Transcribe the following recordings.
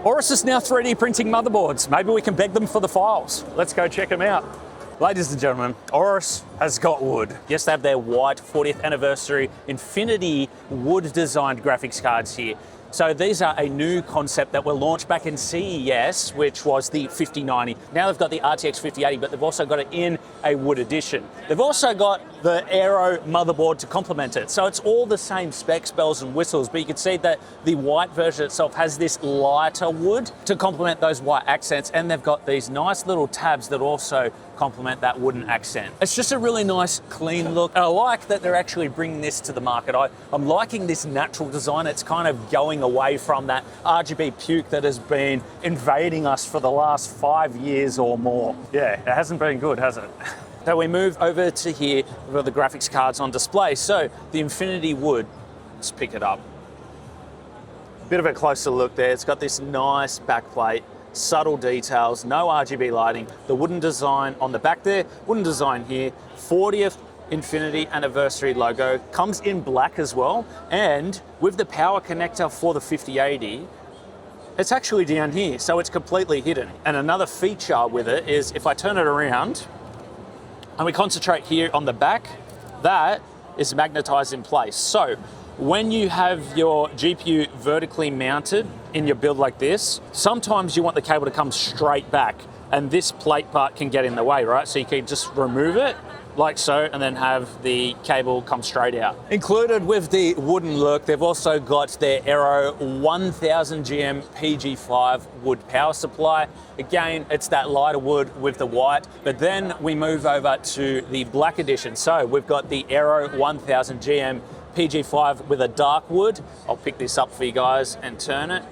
AORUS is now 3D printing motherboards. Maybe we can beg them for the files. Let's go check them out. Ladies and gentlemen, AORUS has got wood. Yes, they have their white 40th anniversary Infinity wood designed graphics cards here. So these are a new concept that were launched back in CES, which was the 5090. Now they've got the RTX 5080, but they've also got it in a wood edition. They've also got the Aero motherboard to complement it. So it's all the same specs, bells and whistles, but you can see that the white version itself has this lighter wood to complement those white accents, and they've got these nice little tabs that also complement that wooden accent. It's just a really nice, clean look. And I like that they're actually bringing this to the market. I'm liking this natural design. It's kind of going away from that RGB puke that has been invading us for the last 5 years or more. Yeah, it hasn't been good, has it? So we move over to here where the graphics cards on display. So the Infinity wood, let's pick it up. Bit of a closer look there. It's got this nice backplate, subtle details, no RGB lighting, the wooden design on the back there, wooden design here, 40th Infinity anniversary logo, comes in black as well, and with the power connector for the 5080, it's actually down here, so it's completely hidden. And another feature with it is if I turn it around and we concentrate here on the back, that is magnetized in place. So when you have your GPU vertically mounted in your build like this, sometimes you want the cable to come straight back, and this plate part can get in the way, right? So you can just remove it like so, and then have the cable come straight out. Included with the wooden look, they've also got their Aero 1000 GM PG5 wood power supply. Again, it's that lighter wood with the white, but then we move over to the black edition. So we've got the Aero 1000 GM PG5 with a dark wood. I'll pick this up for you guys and turn it.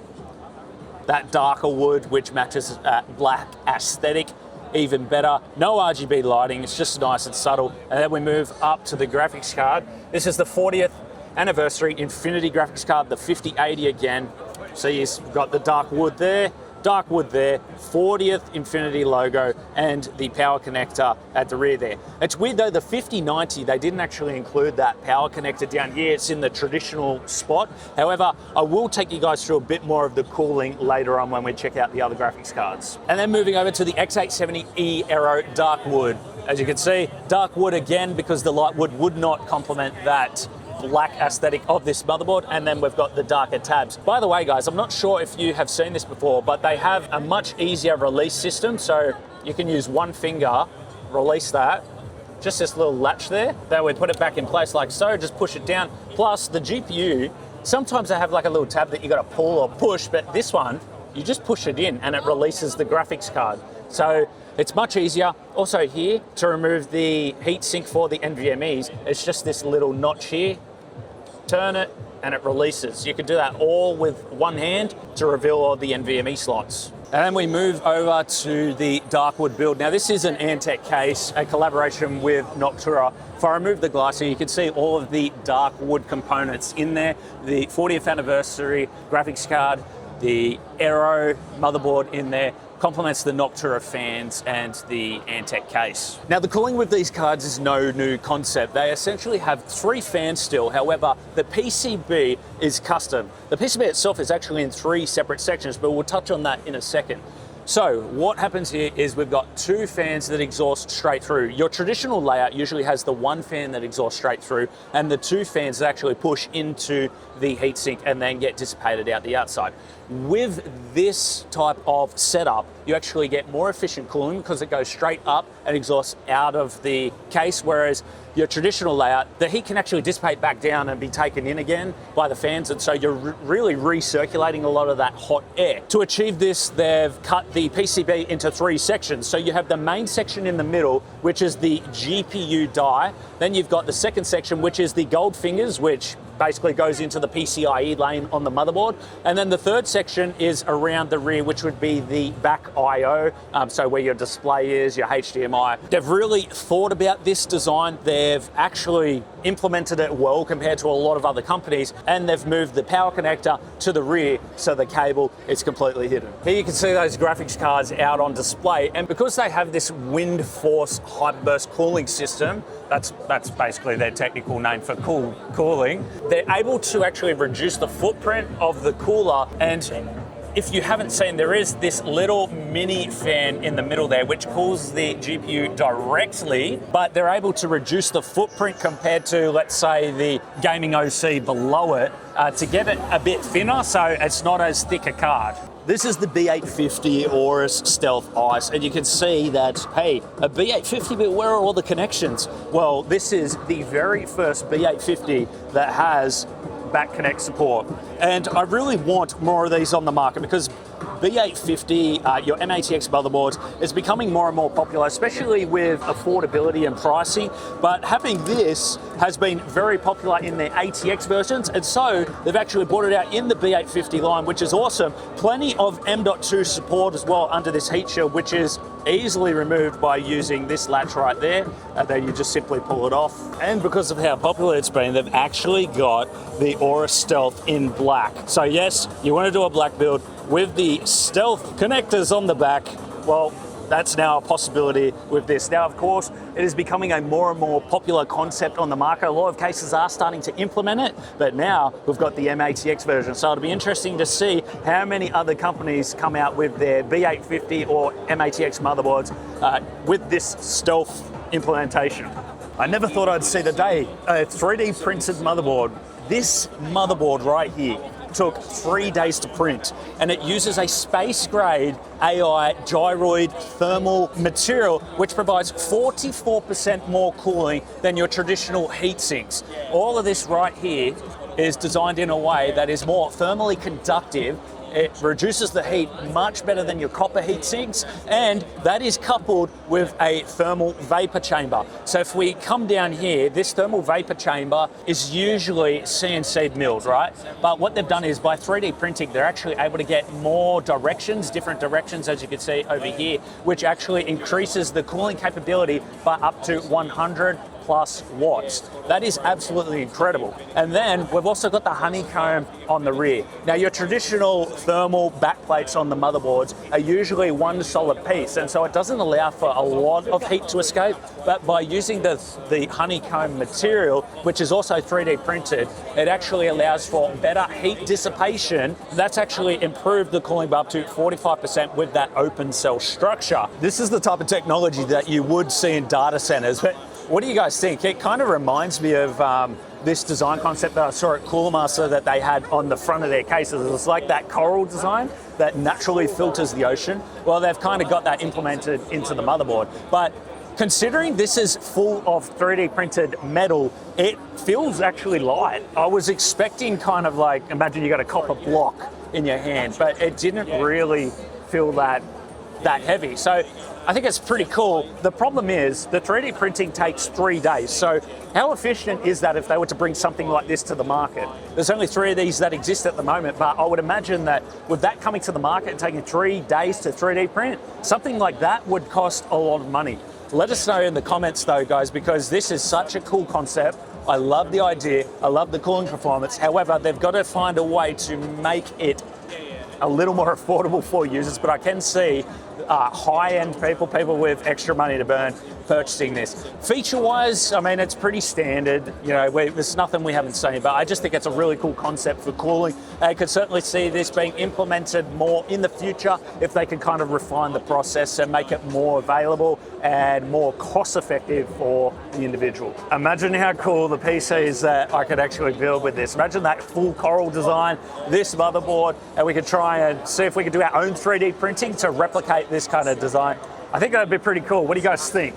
That darker wood, which matches that black aesthetic even better. No RGB lighting, it's just nice and subtle. And then we move up to the graphics card. This is the 40th anniversary Infinity graphics card, the 5080 again. So you've got the dark wood there, 40th Infinity logo, and the power connector at the rear there. It's weird though, the 5090, they didn't actually include that power connector down here. It's in the traditional spot. However, I will take you guys through a bit more of the cooling later on when we check out the other graphics cards. And then moving over to the X870E Aero dark wood. As you can see, dark wood again, because the light wood would not complement that black aesthetic of this motherboard, and then we've got the darker tabs. By the way guys, I'm not sure if you have seen this before, but they have a much easier release system, so you can use one finger, release that, just this little latch there, then we put it back in place like so, just push it down. Plus the GPU, sometimes they have like a little tab that you got to pull or push, but this one, you just push it in and it releases the graphics card. So it's much easier. Also here, to remove the heatsink for the NVMEs, it's just this little notch here. Turn it and it releases. You can do that all with one hand to reveal all the NVMe slots. And then we move over to the Darkwood build. Now this is an Antec case, a collaboration with Noctua. If I remove the glass here, you can see all of the Darkwood components in there. The 40th anniversary graphics card, the Aero motherboard in there, complements the Noctua fans and the Antec case. Now the cooling with these cards is no new concept. They essentially have 3 fans still, however, the PCB is custom. The PCB itself is actually in 3 separate sections, but we'll touch on that in a second. So what happens here is we've got 2 fans that exhaust straight through. Your traditional layout usually has the 1 fan that exhausts straight through and the 2 fans that actually push into the heatsink and then get dissipated out the outside. With this type of setup, you actually get more efficient cooling because it goes straight up and exhausts out of the case, whereas your traditional layout, the heat can actually dissipate back down and be taken in again by the fans, and so you're really recirculating a lot of that hot air. To achieve this, they've cut the PCB into 3 sections. So you have the main section in the middle, which is the GPU die. Then you've got the second section, which is the gold fingers, which basically goes into the PCIe lane on the motherboard. And then the third section is around the rear, which would be the back I/O, so where your display is, your HDMI. They've really thought about this design. They've actually implemented it well compared to a lot of other companies, and they've moved the power connector to the rear so the cable is completely hidden. Here you can see those graphics cards out on display, and because they have this wind force hyperburst cooling system, that's basically their technical name for cooling, they're able to actually reduce the footprint of the cooler and if you haven't seen, there is this little mini fan in the middle there, which cools the GPU directly, but they're able to reduce the footprint compared to, let's say, the gaming OC below it to get it a bit thinner, so it's not as thick a card. This is the B850 AORUS Stealth Ice, and you can see that, hey, a B850, but where are all the connections? Well, this is the very first B850 that has back connect support. And I really want more of these on the market because B850, your MATX motherboards, is becoming more and more popular, especially with affordability and pricing. But having this has been very popular in their ATX versions, and so they've actually brought it out in the B850 line, which is awesome. Plenty of M.2 support as well under this heat shield, which is easily removed by using this latch right there, and then you just simply pull it off. And because of how popular it's been, they've actually got the AORUS Stealth in black. So yes, you want to do a black build with the Stealth connectors on the back, well, that's now a possibility with this. Now, of course, it is becoming a more and more popular concept on the market. A lot of cases are starting to implement it, but now we've got the MATX version. So it'll be interesting to see how many other companies come out with their B850 or MATX motherboards with this Stealth implementation. I never thought I'd see the day. A 3D printed motherboard. This motherboard right here took 3 days to print, and it uses a space-grade AI gyroid thermal material, which provides 44% more cooling than your traditional heat sinks. All of this right here is designed in a way that is more thermally conductive. It reduces the heat much better than your copper heat sinks, and that is coupled with a thermal vapor chamber. So if we come down here, this thermal vapor chamber is usually CNC milled, right? But what they've done is by 3D printing, they're actually able to get more directions, different directions, as you can see over here, which actually increases the cooling capability by up to 100+ watts. That is absolutely incredible. And then we've also got the honeycomb on the rear. Now, your traditional thermal backplates on the motherboards are usually one solid piece, and so it doesn't allow for a lot of heat to escape, but by using the honeycomb material, which is also 3D printed, it actually allows for better heat dissipation. That's actually improved the cooling by up to 45% with that open cell structure. This is the type of technology that you would see in data centers, but what do you guys think? It kind of reminds me of this design concept that I saw at Cooler Master that they had on the front of their cases. It's like that coral design that naturally filters the ocean. Well, they've kind of got that implemented into the motherboard. But considering this is full of 3D printed metal, it feels actually light. I was expecting kind of like, imagine you got a copper block in your hand, but it didn't really feel that heavy. So I think it's pretty cool. The problem is the 3D printing takes 3 days. So how efficient is that if they were to bring something like this to the market? There's only 3 of these that exist at the moment, but I would imagine that with that coming to the market and taking 3 days to 3D print, something like that would cost a lot of money. Let us know in the comments though, guys, because this is such a cool concept. I love the idea. I love the cooling performance. However, they've got to find a way to make it a little more affordable for users, but I can see high-end people with extra money to burn purchasing this. Feature-wise, I mean, it's pretty standard. You know, there's nothing we haven't seen, but I just think it's a really cool concept for cooling. I could certainly see this being implemented more in the future if they could kind of refine the process and make it more available and more cost-effective for the individual. Imagine how cool the PCs that I could actually build with this. Imagine that full coral design, this motherboard, and we could try and see if we could do our own 3D printing to replicate this kind of design. I think that'd be pretty cool. What do you guys think?